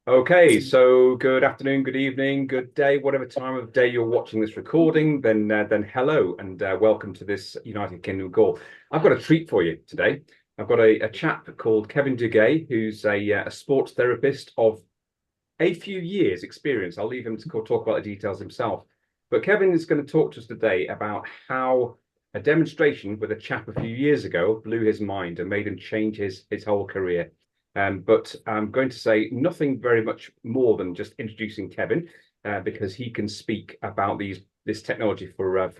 Okay, so good afternoon, good evening, good day, whatever time of day you're watching this recording, then hello and welcome to this United Kingdom call. I've got a treat for you today. I've got a chap called Kevin Duguay, who's a sports therapist of a few years' experience. I'll leave him to talk about the details himself. But Kevin is going to talk to us today about how a demonstration with a chap a few years ago blew his mind and made him change his whole career. But I'm going to say nothing very much more than just introducing Kevin, because he can speak about this technology for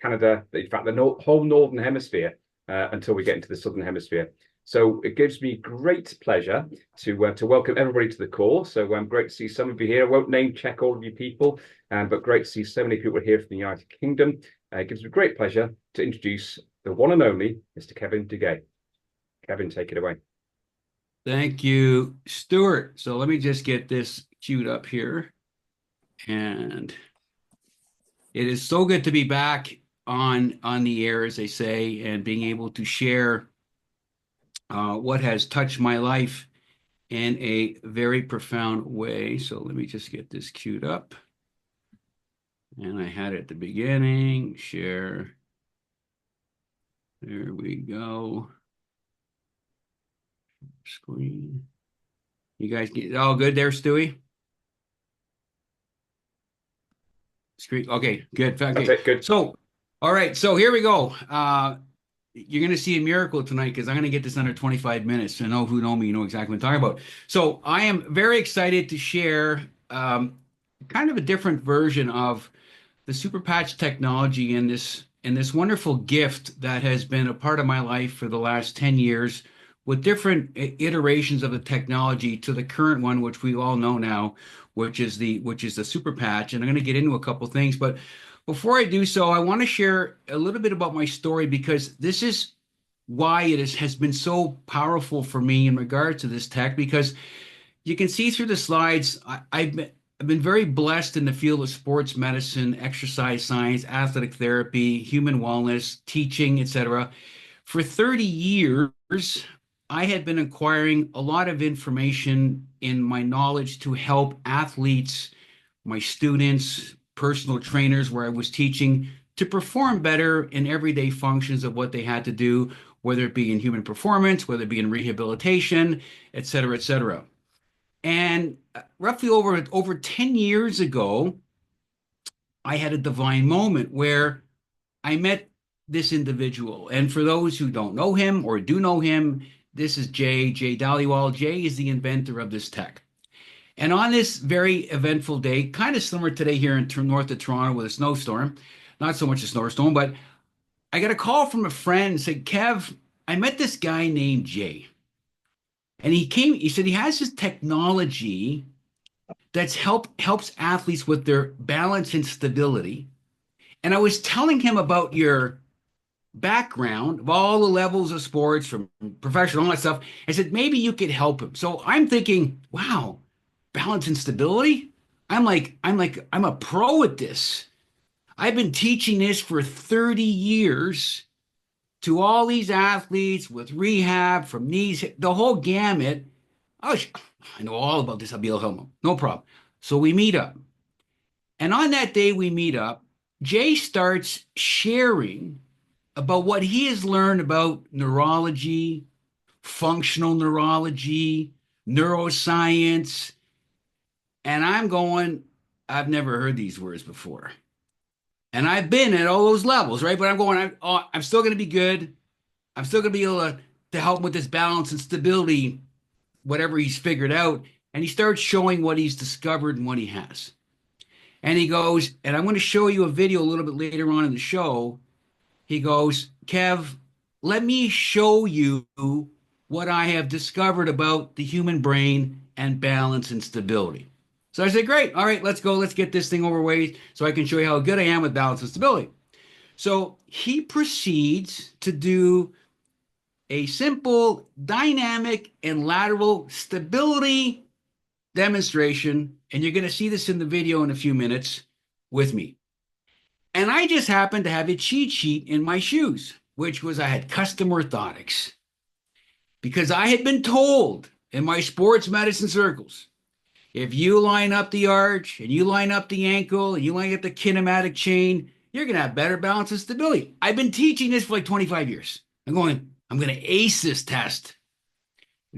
Canada, in fact, the whole northern hemisphere, until we get into the southern hemisphere. So it gives me great pleasure to welcome everybody to the call. So great to see some of you here. I won't name check all of you people, but great to see so many people here from the United Kingdom. It gives me great pleasure to introduce the one and only Mr. Kevin Duguay. Kevin, take it away. Thank you, Stuart. So let me just get this queued up here. And it is so good to be back on the air, as they say, and being able to share what has touched my life in a very profound way. So let me just get this queued up. And I had it at the beginning. Share. There we go. Screen. You guys get all good there, Stewie? Screen. Okay, good. That's Okay. it. Good. So, all right. So here we go. You're going to see a miracle tonight because I'm going to get this under 25 minutes. So know who know me, you know exactly what I'm talking about. So I am very excited to share kind of a different version of the super patch technology and this wonderful gift that has been a part of my life for the last 10 years with different iterations of the technology to the current one, which we all know now, which is the super patch. And I'm going to get into a couple things, but before I do so, I want to share a little bit about my story because this is why has been so powerful for me in regards to this tech because you can see through the slides, I've been very blessed in the field of sports medicine, exercise science, athletic therapy, human wellness, teaching, etc. For 30 years, I had been acquiring a lot of information in my knowledge to help athletes, my students, personal trainers, where I was teaching to perform better in everyday functions of what they had to do, whether it be in human performance, whether it be in rehabilitation, et cetera, et cetera. And roughly over 10 years ago, I had a divine moment where I met this individual. And for those who don't know him or do know him, this is Jay Dhaliwal. Jay is the inventor of this tech. And on this very eventful day, kind of similar today here in north of Toronto with a snowstorm, not so much a snowstorm, but I got a call from a friend and said, Kev, I met this guy named Jay. And he said he has this technology that's helps athletes with their balance and stability. And I was telling him about your background of all the levels of sports from professional, all that stuff. I said, maybe you could help him. So I'm thinking, wow, balance and stability. I'm a pro at this. I've been teaching this for 30 years to all these athletes with rehab from knees, the whole gamut. Oh, I know all about this. I'll be able to help them. No problem. So we meet up. And on that day we meet up, Jay starts sharing about what he has learned about neurology, functional neurology, neuroscience. And I'm going, I've never heard these words before. And I've been at all those levels, right? But I'm still going to be good. I'm still going to be able to help with this balance and stability, whatever he's figured out. And he starts showing what he's discovered and what he has. And he goes, and I'm going to show you a video a little bit later on in the show. He goes, Kev, let me show you what I have discovered about the human brain and balance and stability. So I said, great. All right, let's go. Let's get this thing overweight so I can show you how good I am with balance and stability. So he proceeds to do a simple dynamic and lateral stability demonstration. And you're going to see this in the video in a few minutes with me. And I just happened to have a cheat sheet in my shoes, which was I had custom orthotics because I had been told in my sports medicine circles If you line up the arch and you line up the ankle and you line up the kinematic chain, you're going to have better balance and stability. I've been teaching this for like 25 years. I'm going to ace this test.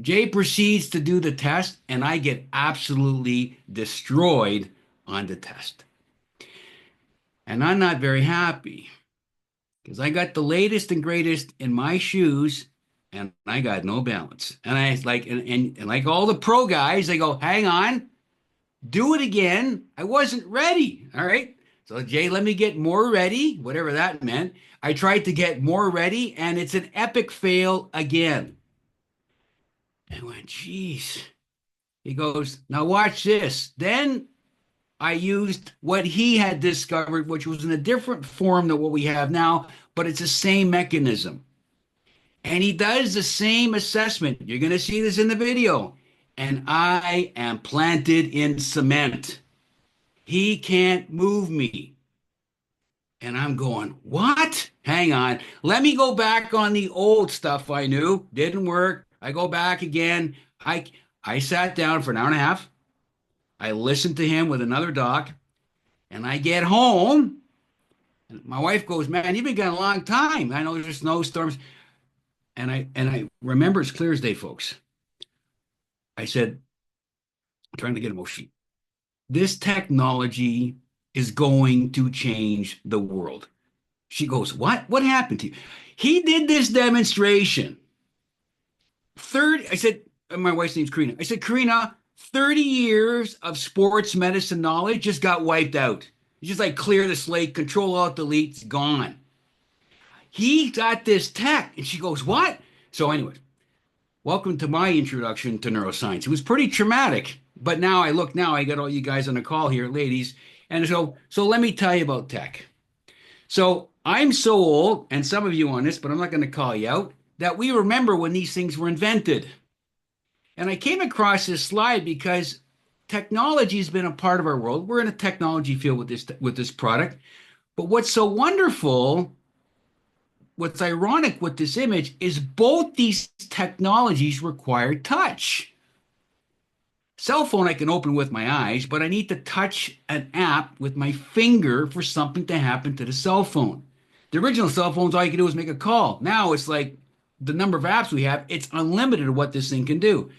Jay proceeds to do the test, and I get absolutely destroyed on the test. And I'm not very happy because I got the latest and greatest in my shoes and I got no balance. And I like, and like all the pro guys, they go, hang on, do it again. I wasn't ready. All right. So, Jay, let me get more ready, whatever that meant. I tried to get more ready, and it's an epic fail again. I went, geez. He goes, now watch this. Then I used what he had discovered, which was in a different form than what we have now, but it's the same mechanism. And he does the same assessment. You're going to see this in the video. And I am planted in cement. He can't move me. And I'm going, what? Hang on. Let me go back on the old stuff I knew. Didn't work. I go back again. I sat down for an hour and a half. I listened to him with another doc. And I get home. And my wife goes, man, you've been gone a long time. I know there's snowstorms. And I remember as clear as day, folks. I said, I'm trying to get emotional. This technology is going to change the world. She goes, what? What happened to you? He did this demonstration. I said, my wife's name's Karina. I said, Karina, 30 years of sports medicine knowledge just got wiped out. You just like clear the slate, control alt delete, it's gone. He got this tech. And she goes, what? So anyways, welcome to my introduction to neuroscience. It was pretty traumatic, but now I got all you guys on the call here, ladies. And so let me tell you about tech. So I'm so old, and some of you on this, but I'm not going to call you out, that we remember when these things were invented. And I came across this slide because technology has been a part of our world. We're in a technology field with this product. But what's so wonderful, what's ironic with this image is both these technologies require touch. Cell phone I can open with my eyes, but I need to touch an app with my finger for something to happen to the cell phone. The original cell phones, all you can do is make a call. Now it's like the number of apps we have, it's unlimited of what this thing can do.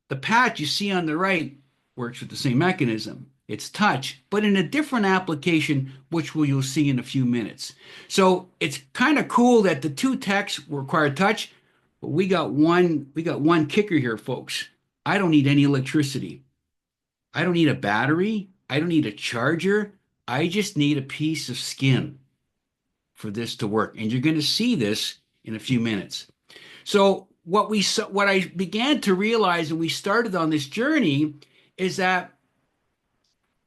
The patch you see on the right works with the same mechanism. It's touch, but in a different application, which you'll see in a few minutes. So it's kind of cool that the two techs require touch, but we got one kicker here, folks. I don't need any electricity. I don't need a battery. I don't need a charger. I just need a piece of skin for this to work. And you're going to see this in a few minutes. So what I began to realize when we started on this journey is that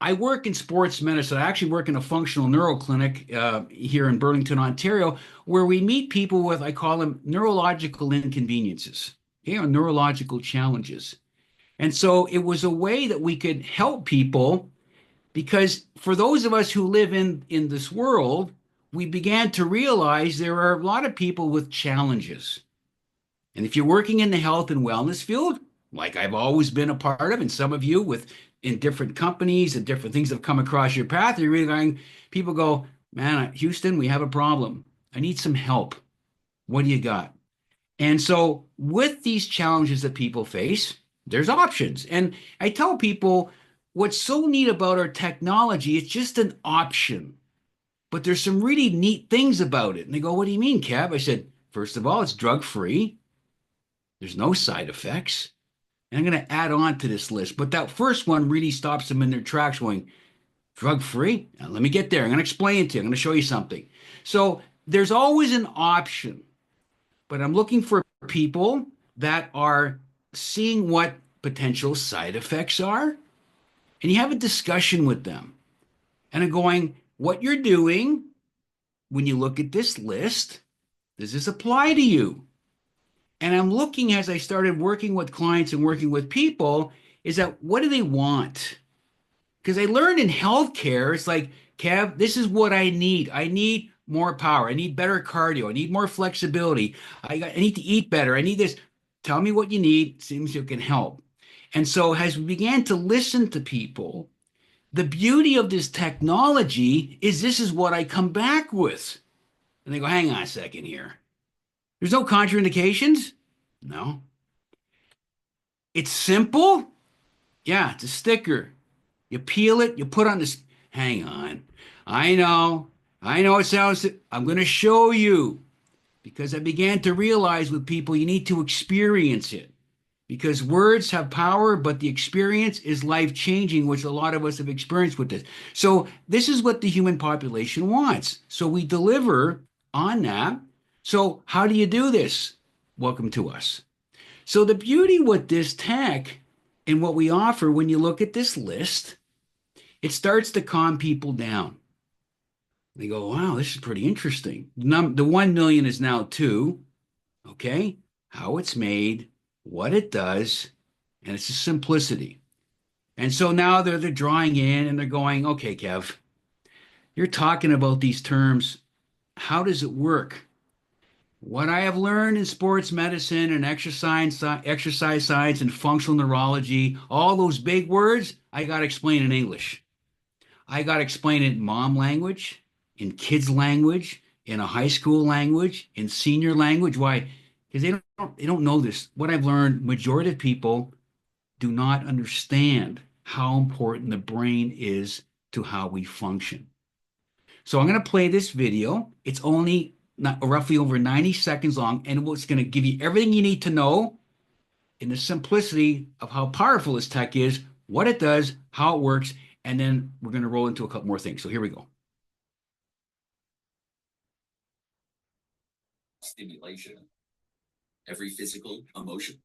I work in sports medicine. I actually work in a functional neuro clinic here in Burlington, Ontario, where we meet people with, I call them neurological inconveniences, neurological challenges. And so it was a way that we could help people because for those of us who live in this world, we began to realize there are a lot of people with challenges. And if you're working in the health and wellness field, like I've always been a part of, and some of you in different companies and different things have come across your path, you're really going, people go, man, Houston, we have a problem. I need some help. What do you got? And so with these challenges that people face, there's options. And I tell people what's so neat about our technology, it's just an option. But there's some really neat things about it. And they go, what do you mean, Kev? I said, first of all, it's drug-free. There's no side effects. And I'm going to add on to this list. But that first one really stops them in their tracks going, drug-free? Now, let me get there. I'm going to explain it to you. I'm going to show you something. So there's always an option. But I'm looking for people that are seeing what potential side effects are. And you have a discussion with them. And I'm going, what you're doing when you look at this list, does this apply to you? And I'm looking as I started working with clients and working with people, is that what do they want? Because I learned in healthcare, it's like, Kev, this is what I need. I need more power. I need better cardio. I need more flexibility. I need to eat better. I need this. Tell me what you need. Seems you can help. And so as we began to listen to people, the beauty of this technology is this is what I come back with. And they go, hang on a second here. There's no contraindications? No. It's simple? Yeah, it's a sticker. You peel it, you put on this. Hang on. I know. I know it sounds. I'm going to show you because I began to realize with people, you need to experience it because words have power, but the experience is life changing, which a lot of us have experienced with this. So, this is what the human population wants. So, we deliver on that. So, how do you do this? Welcome to us. So, the beauty with this tech and what we offer when you look at this list, it starts to calm people down. They go, wow, this is pretty interesting. The 1 million is now 2. Okay. How it's made, what it does, and it's a simplicity. And so now they're drawing in and they're going, okay, Kev, you're talking about these terms. How does it work? What I have learned in sports medicine and exercise science and functional neurology, all those big words, I got to explain in English. I got to explain it in mom language, in kids language, in a high school language, in senior language. Why? Because they don't know this. What I've learned, majority of people do not understand how important the brain is to how we function. So I'm going to play this video. It's only roughly over 90 seconds long, and it's going to give you everything you need to know in the simplicity of how powerful this tech is, what it does, how it works, and then we're going to roll into a couple more things. So here we go. Stimulation. Every physical, emotion.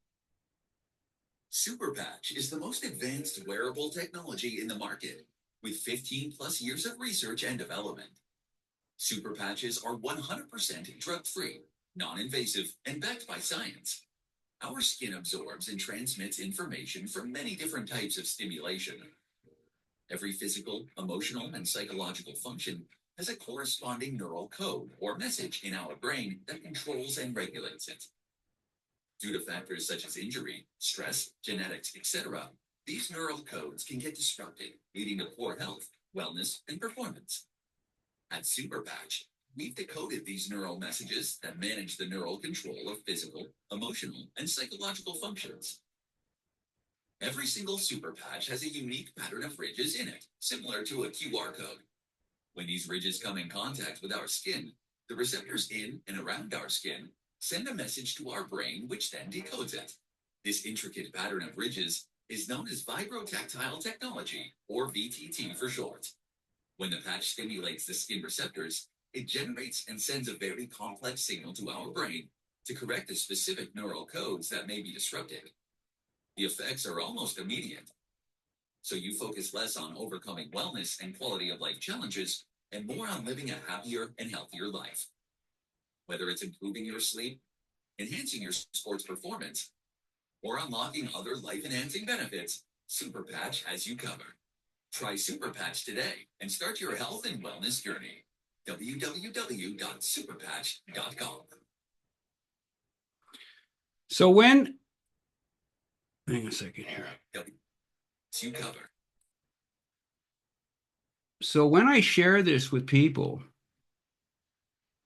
Super Patch is the most advanced wearable technology in the market, with 15 plus years of research and development. Super Patches are 100% drug-free, non-invasive, and backed by science. Our skin absorbs and transmits information from many different types of stimulation. Every physical, emotional, and psychological function has a corresponding neural code or message in our brain that controls and regulates it. Due to factors such as injury, stress, genetics, etc., these neural codes can get disrupted, leading to poor health, wellness, and performance. At Superpatch, we've decoded these neural messages that manage the neural control of physical, emotional, and psychological functions. Every single Superpatch has a unique pattern of ridges in it, similar to a QR code. When these ridges come in contact with our skin, the receptors in and around our skin send a message to our brain, which then decodes it. This intricate pattern of ridges is known as vibrotactile technology, or VTT for short. When the patch stimulates the skin receptors, it generates and sends a very complex signal to our brain to correct the specific neural codes that may be disrupted. The effects are almost immediate. So you focus less on overcoming wellness and quality of life challenges and more on living a happier and healthier life. Whether it's improving your sleep, enhancing your sports performance, or unlocking other life-enhancing benefits, Superpatch has you covered. Try Superpatch today and start your health and wellness journey. www.superpatch.com. So hang a second here. You cover. So when I share this with people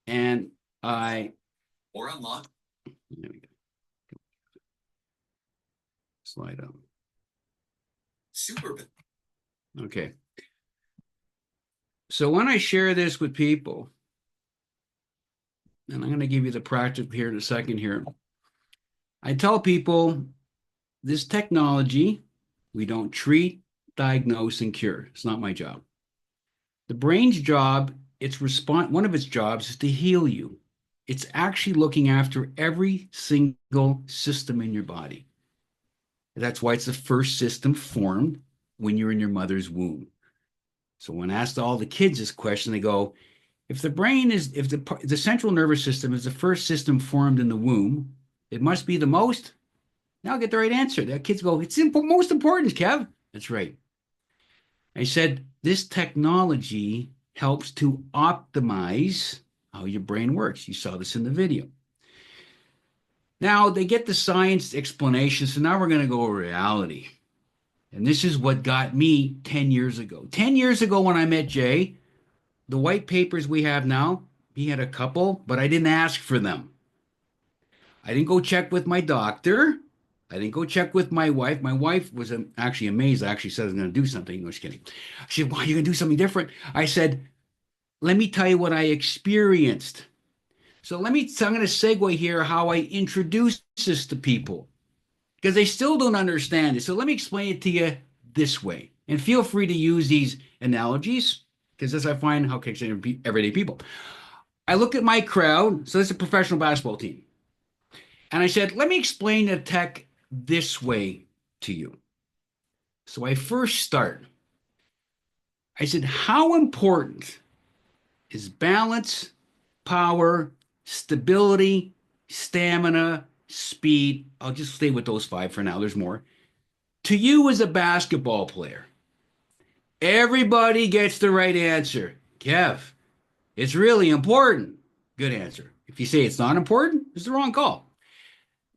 and or unlock. There we go. Slide up. Super. Okay. So when I share this with people, and I'm going to give you the practice here in a second here, I tell people this technology, we don't treat, diagnose, and cure. It's not my job. The brain's job, one of its jobs is to heal you. It's actually looking after every single system in your body. That's why it's the first system formed when you're in your mother's womb. So when asked all the kids this question, they go, if the central nervous system is the first system formed in the womb, it must be the most. Now I'll get the right answer. The kids go, it's most important, Kev. That's right. I said, this technology helps to optimize how your brain works. You saw this in the video. Now they get the science explanation, so now we're going to go over reality. And this is what got me 10 years ago. 10 years ago when I met Jay, the white papers we have now, he had a couple, but I didn't ask for them. I didn't go check with my doctor. I didn't go check with my wife. My wife was actually amazed. I actually said I was going to do something. No, just kidding. She said, "Why are you going to do something different?" I said, "Let me tell you what I experienced." So I'm going to segue here how I introduce this to people because they still don't understand it. So let me explain it to you this way. And feel free to use these analogies because as I find how kicks everyday people. I look at my crowd. So this is a professional basketball team. And I said, let me explain the tech this way to you. So I first start. I said, how important is balance, power, stability, stamina, speed? I'll just stay with those five for now. There's more. To you as a basketball player, everybody gets the right answer. Kev, it's really important. Good answer. If you say it's not important, it's the wrong call.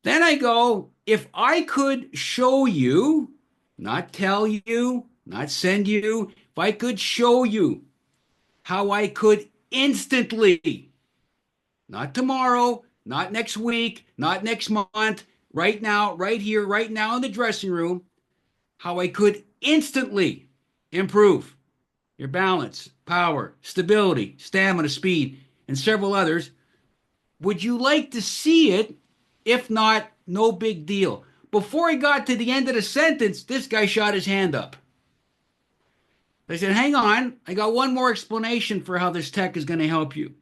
Then I go, if I could show you, not tell you, not send you, if I could show you how I could instantly, not tomorrow, not next week, not next month, right now, right here, right now in the dressing room, how I could instantly improve your balance, power, stability, stamina, speed, and several others. Would you like to see it? If not, no big deal. Before he got to the end of the sentence, this guy shot his hand up. I said, hang on, I got one more explanation for how this tech is going to help you.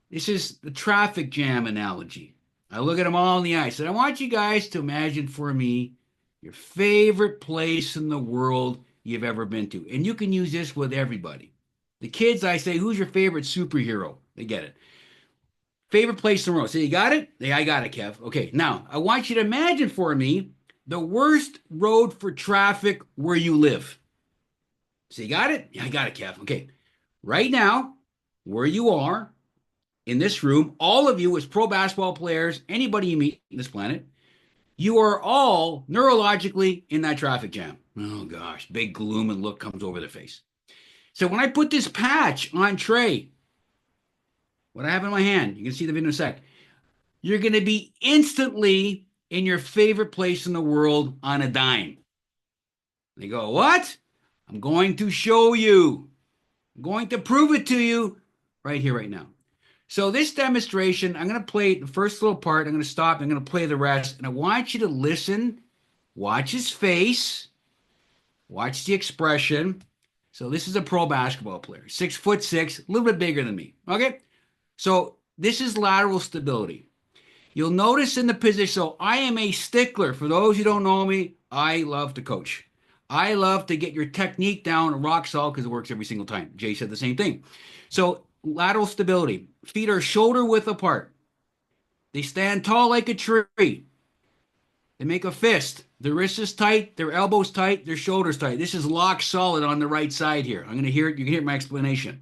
This is the traffic jam analogy. I look at them all in the eye. I said, I want you guys to imagine for me your favorite place in the world you've ever been to. And you can use this with everybody. The kids, I say, who's your favorite superhero? They get it. Favorite place in the world. So you got it? Yeah, I got it, Kev. Okay, now I want you to imagine for me the worst road for traffic where you live. So you got it? Yeah, I got it, Kev. Okay, right now, where you are in this room, all of you as pro basketball players, anybody you meet on this planet, you are all neurologically in that traffic jam. Oh gosh, big gloom and look comes over their face. So when I put this patch on Trey, what I have in my hand, you can see the video in a sec. You're going to be instantly in your favorite place in the world on a dime. They go, what? I'm going to show you. I'm going to prove it to you right here, right now. So this demonstration, I'm going to play the first little part. I'm going to stop. I'm going to play the rest. And I want you to listen, watch his face, watch the expression. So this is a pro basketball player, 6'6", a little bit bigger than me. Okay. So this is lateral stability. You'll notice in the position, so I am a stickler. For those who don't know me, I love to coach. I love to get your technique down rock solid because it works every single time. Jay said the same thing. So lateral stability. Feet are shoulder width apart. They stand tall like a tree. They make a fist. Their wrist is tight, their elbows tight, their shoulders tight. This is lock solid on the right side here. I'm going to hear it. You can hear my explanation.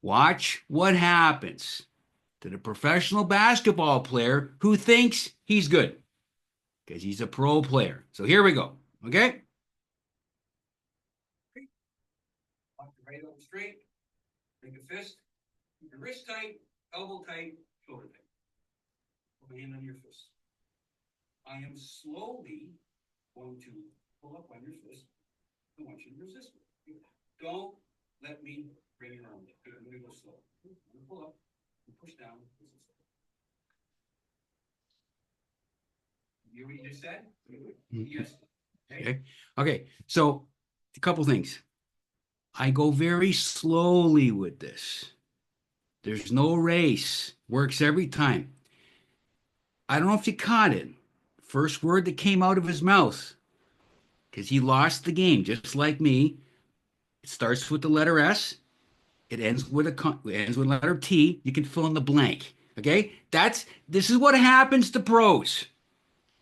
Watch what happens to the professional basketball player who thinks he's good because he's a pro player. So here we go. Okay? Walk the right elbow straight. Make a fist. Keep your wrist tight, elbow tight, shoulder tight. Put my hand on your fist. I am slowly going to pull up on your fist. I want you to resist it. Don't let me bring your arm down. I'm going to go slow. I'm going to pull up and push down. You what you just said? Yes. Okay. Okay. So a couple things. I go very slowly with this. There's no race. Works every time. I don't know if you caught it. First word that came out of his mouth, because he lost the game, just like me. It starts with the letter S. It ends with letter T. You can fill in the blank. Okay. This is what happens to pros.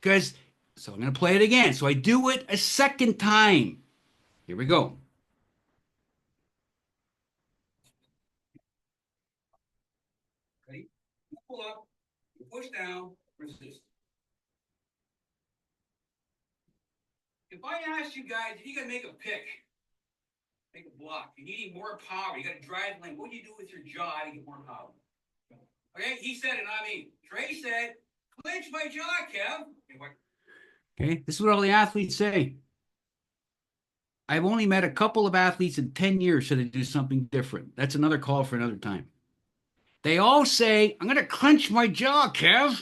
So I'm going to play it again. So I do it a second time. Here we go. Ready? Pull up. push down, resist. If I asked you guys, if you got to make a pick, make a block, you're needing more power, you got to drive lane, what do you do with your jaw to get more power? Okay, he said it, not me. Trey said, clench my jaw, Kev. Okay, this is what all the athletes say. I've only met a couple of athletes in 10 years so they do something different. That's another call for another time. They all say, I'm going to clench my jaw, Kev.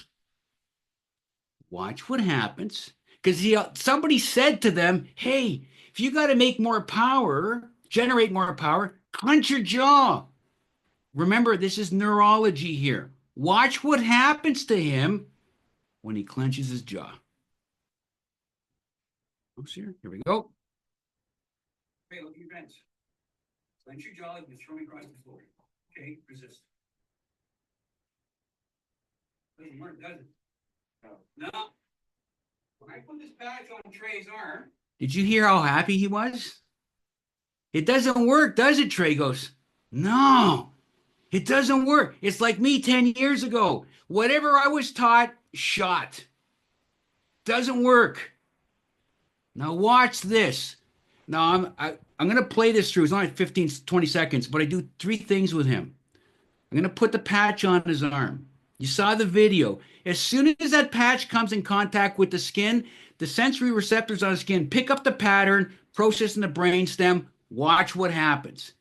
Watch what happens. Because somebody said to them, hey, if you got to make more power, generate more power, clench your jaw. Remember, this is neurology here. Watch what happens to him when he clenches his jaw. Here we go. Okay, look at your vents. Clench your jaw like you're throwing across the floor. Okay, resist. Doesn't work, does it? No. When I put this patch on Trey's arm. Did you hear how happy he was? It doesn't work, does it? Trey goes, no, it doesn't work. It's like me 10 years ago. Whatever I was taught, shot. Doesn't work. Now watch this. Now I'm going to play this through. It's only 15, 20 seconds, but I do 3 things with him. I'm going to put the patch on his arm. You saw the video. As soon as that patch comes in contact with the skin, the sensory receptors on the skin pick up the pattern, process in the brainstem. Watch what happens.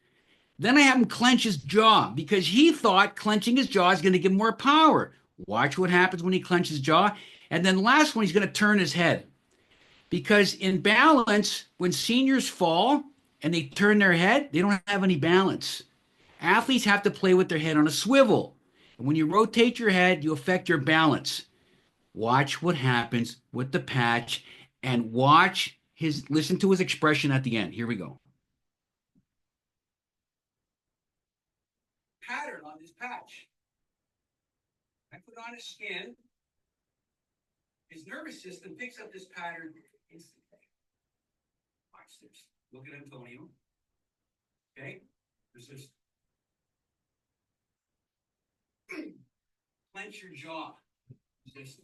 Then I have him clench his jaw because he thought clenching his jaw is going to give more power. Watch what happens when he clenches his jaw. And then last one, he's going to turn his head. Because in balance, when seniors fall and they turn their head, they don't have any balance. Athletes have to play with their head on a swivel. And when you rotate your head, you affect your balance. Watch what happens with the patch and listen to his expression at the end. Here we go. Pattern on this patch. I put on his skin. His nervous system picks up this pattern instantly. Watch this. Look at Antonio. Okay? Resist. Clench your jaw. Resist.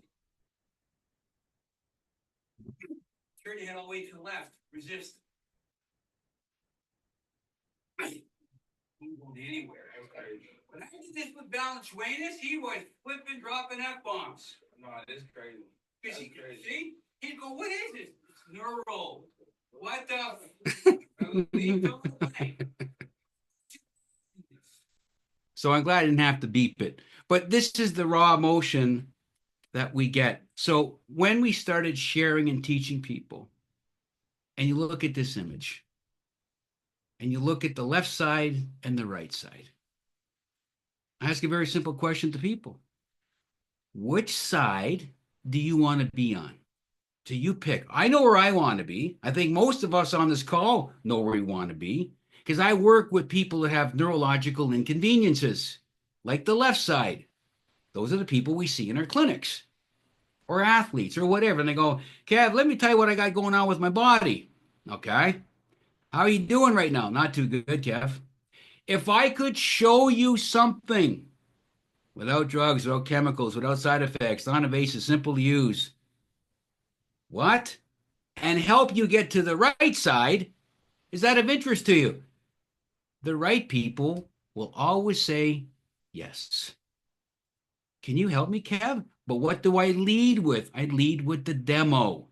Turn your head all the way to the left. Resist. Ain't going anywhere. When I did this with Balance Weyness, he was flipping, dropping F-bombs. No, it is crazy. That's crazy. See? He'd go, what is this? It's neuro. What the? So I'm glad I didn't have to beep it. But this is the raw emotion that we get. So when we started sharing and teaching people, and you look at this image, and you look at the left side and the right side, I ask a very simple question to people. Which side do you want to be on? So you pick. I know where I want to be. I think most of us on this call know where we want to be because I work with people that have neurological inconveniences, like the left side. Those are the people we see in our clinics or athletes or whatever. And they go, Kev, let me tell you what I got going on with my body. Okay. How are you doing right now? Not too good, Kev. If I could show you something without drugs, without chemicals, without side effects, non-invasive, simple to use, what? And help you get to the right side, is that of interest to you? The right people will always say yes. Can you help me, Kev? But what do I lead with? I lead with the demo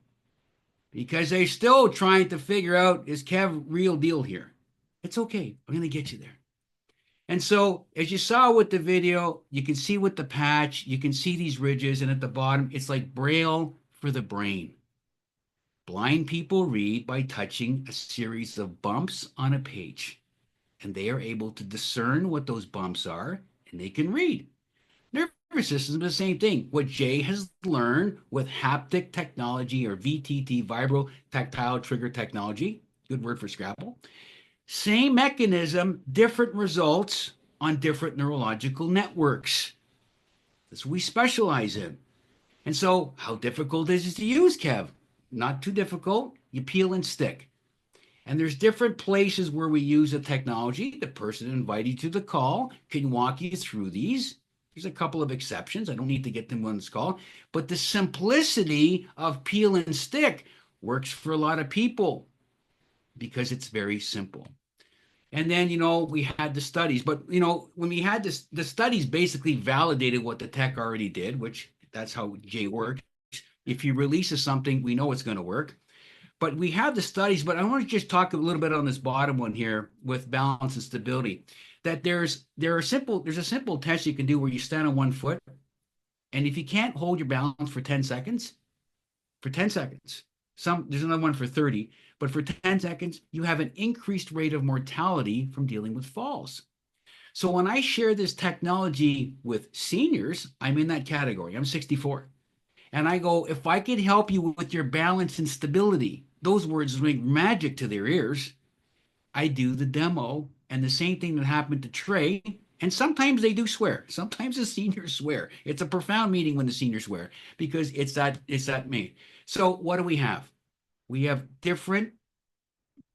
because they're still trying to figure out, is Kev real deal here? It's okay. I'm going to get you there. And so as you saw with the video, you can see with the patch, you can see these ridges, and at the bottom, it's like Braille for the brain. Blind people read by touching a series of bumps on a page, and they are able to discern what those bumps are, and they can read. Nervous system is the same thing. What Jay has learned with haptic technology or VTT, vibro tactile trigger technology, good word for Scrabble, same mechanism, different results on different neurological networks. That's what we specialize in. And so how difficult is it to use, Kev? Not too difficult. You peel and stick. And there's different places where we use the technology. The person invited you to the call can walk you through these. There's a couple of exceptions. I don't need to get them on this call, but the simplicity of peel and stick works for a lot of people because it's very simple. And then, we had the studies, but when we had this, the studies basically validated what the tech already did, which that's how Jay works. If he releases something, we know it's going to work. But we have the studies, but I want to just talk a little bit on this bottom one here with balance and stability. That there's a simple test you can do where you stand on one foot, and if you can't hold your balance for 10 seconds, there's another one for 30, but for 10 seconds, you have an increased rate of mortality from dealing with falls. So when I share this technology with seniors, I'm in that category. I'm 64. And I go, if I could help you with your balance and stability, those words make magic to their ears. I do the demo, and the same thing that happened to Trey. And sometimes they do swear. Sometimes the seniors swear. It's a profound meeting when the seniors swear because it's that me. So what do we have? We have different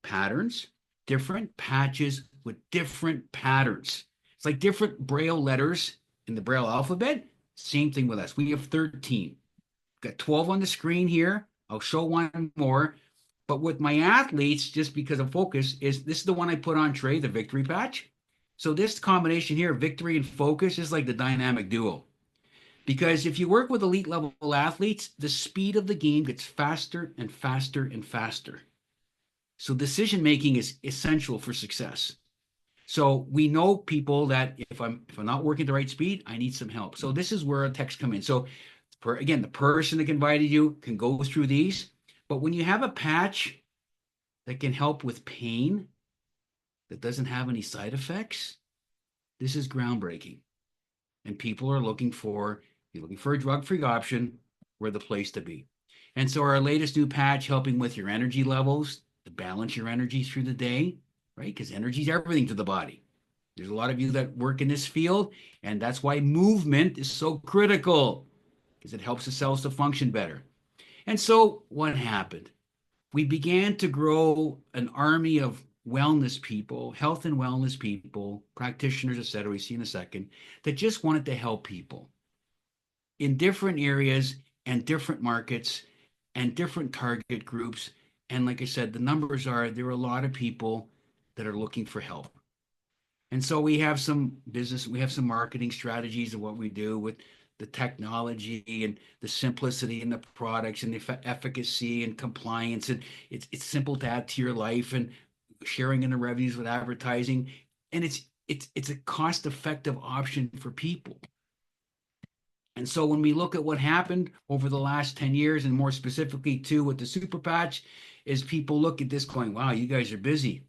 patterns, different patches with different patterns. It's like different Braille letters in the Braille alphabet. Same thing with us. We have 13. Got 12 on the screen here. I'll show one more. But with my athletes, just because of focus, this is the one I put on Trey, the victory patch. So this combination here, victory and focus, is like the dynamic duo. Because if you work with elite level athletes, the speed of the game gets faster and faster and faster. So decision making is essential for success. So we know people that if I'm not working at the right speed, I need some help. So this is where a text come in. So again, the person that invited you can go through these. But when you have a patch that can help with pain that doesn't have any side effects, this is groundbreaking. And people are looking for a drug-free option, we're the place to be. And so our latest new patch helping with your energy levels, to balance your energy through the day, right? Because energy is everything to the body. There's a lot of you that work in this field, and that's why movement is so critical, because it helps the cells to function better. And so what happened? We began to grow an army of wellness people, health and wellness people, practitioners, et cetera, we see in a second, that just wanted to help people in different areas and different markets and different target groups. And like I said, the numbers are there are a lot of people that are looking for help. And so we have some marketing strategies of what we do with the technology and the simplicity and the products and the efficacy and compliance. And it's simple to add to your life and sharing in the revenues with advertising. And it's a cost-effective option for people. And so when we look at what happened over the last 10 years, and more specifically too with the super patch, is people look at this going, wow, you guys are busy.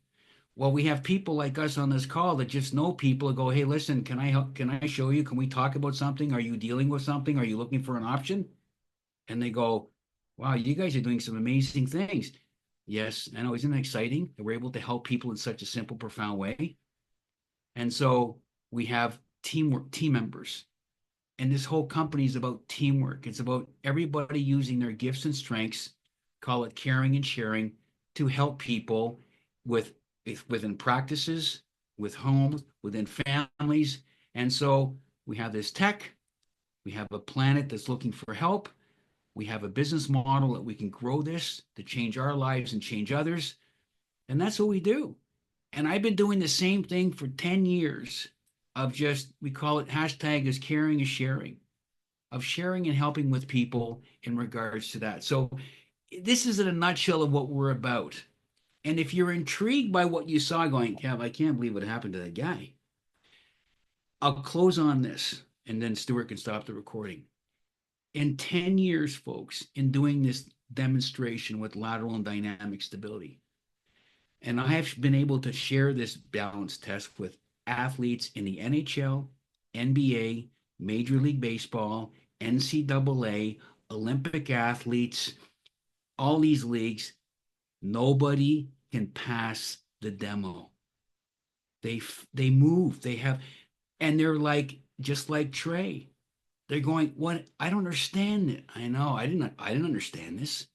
Well, we have people like us on this call that just know people and go, hey, listen, can I help? Can I show you? Can we talk about something? Are you dealing with something? Are you looking for an option? And they go, wow, you guys are doing some amazing things. Yes, I know, isn't it exciting that we're able to help people in such a simple, profound way? And so we have team members. And this whole company is about teamwork. It's about everybody using their gifts and strengths, call it caring and sharing, to help people within practices, with homes, within families. And so we have this tech, we have a planet that's looking for help, we have a business model that we can grow this to change our lives and change others. And that's what we do. And I've been doing the same thing for 10 years of just, we call it hashtag is caring is sharing, of sharing and helping with people in regards to that. So this is in a nutshell of what we're about. And if you're intrigued by what you saw going, Kev, I can't believe what happened to that guy. I'll close on this and then Stuart can stop the recording. In 10 years, folks, in doing this demonstration with lateral and dynamic stability, and I have been able to share this balance test with athletes in the NHL, NBA, Major League Baseball, NCAA, Olympic athletes, all these leagues, nobody can pass the demo. They move, and they're like, just like Trey. They're going, what? I don't understand it. I know, I didn't understand this.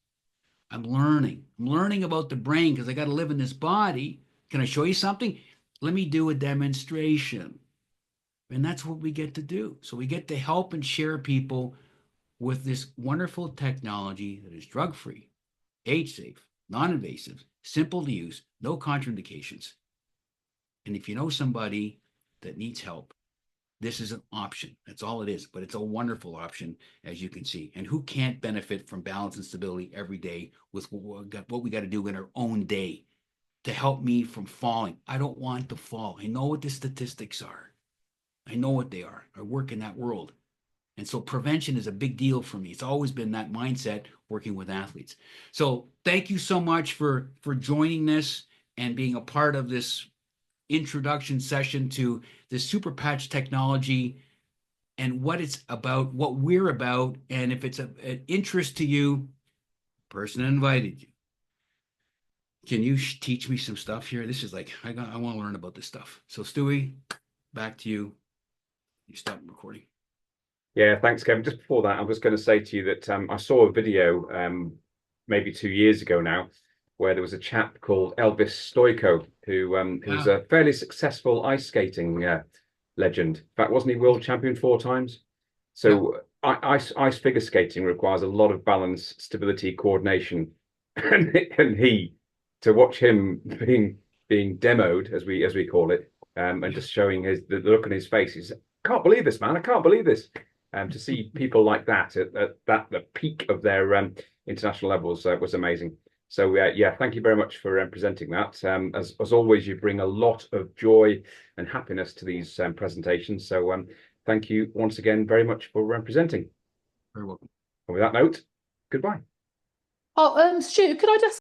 I'm learning. I'm learning about the brain because I got to live in this body. Can I show you something? Let me do a demonstration. And that's what we get to do. So we get to help and share people with this wonderful technology that is drug-free, age-safe, non-invasive, simple to use, no contraindications. And if you know somebody that needs help, this is an option. That's all it is. But it's a wonderful option, as you can see. And who can't benefit from balance and stability every day with what we got to do in our own day to help me from falling? I don't want to fall. I know what the statistics are. I know what they are. I work in that world. And so prevention is a big deal for me. It's always been that mindset working with athletes. So thank you so much for joining this and being a part of this introduction session to the super patch technology and what it's about, what we're about. And if it's an interest to you, person invited you. Can you teach me some stuff here? This is like, I want to learn about this stuff. So Stewie, back to you. You stop recording. Yeah, thanks, Kevin. Just before that, I was going to say to you that I saw a video maybe 2 years ago now, where there was a chap called Elvis Stoico, who was a fairly successful ice skating legend. In fact, wasn't he world champion 4 times? So ice figure skating requires a lot of balance, stability, coordination, and to watch him being demoed, as we call it, and just showing the look on his face, he's, I can't believe this, man! I can't believe this. To see people like that at the peak of their international levels was amazing. So yeah, thank you very much for presenting that. As always, you bring a lot of joy and happiness to these presentations. So thank you once again very much for presenting. Very welcome. And with that note, goodbye. Oh, Stu, could I just